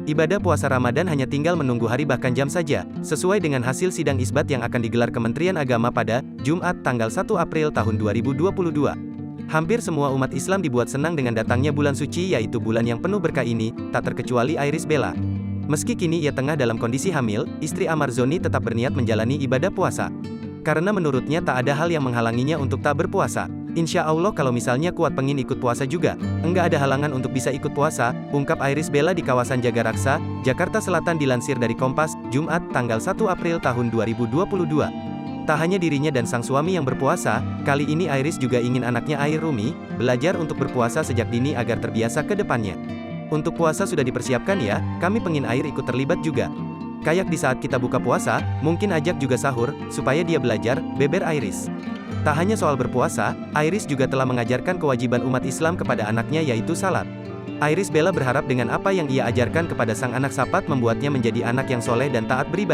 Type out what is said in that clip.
Ibadah puasa Ramadan hanya tinggal menunggu hari bahkan jam saja, sesuai dengan hasil sidang isbat yang akan digelar Kementerian Agama pada Jumat tanggal 1 April tahun 2022. Hampir semua umat Islam dibuat senang dengan datangnya bulan suci yaitu bulan yang penuh berkah ini, tak terkecuali Iris Bella. Meski kini ia tengah dalam kondisi hamil, istri Ahmad Zhoni tetap berniat menjalani ibadah puasa. Karena menurutnya tak ada hal yang menghalanginya untuk tak berpuasa. Insya Allah kalau misalnya kuat pengin ikut puasa juga, enggak ada halangan untuk bisa ikut puasa, ungkap Iris Bella di kawasan Jagaraksa, Jakarta Selatan dilansir dari Kompas, Jumat, tanggal 1 April tahun 2022. Tak hanya dirinya dan sang suami yang berpuasa, kali ini Iris juga ingin anaknya Air Rumi, belajar untuk berpuasa sejak dini agar terbiasa ke depannya. Untuk puasa sudah dipersiapkan ya, kami pengin Air ikut terlibat juga. Kayak di saat kita buka puasa, mungkin ajak juga sahur, supaya dia belajar, beber Iris. Tak hanya soal berpuasa, Iris juga telah mengajarkan kewajiban umat Islam kepada anaknya yaitu salat. Iris Bella berharap dengan apa yang ia ajarkan kepada sang anak Sapat membuatnya menjadi anak yang soleh dan taat beribadah.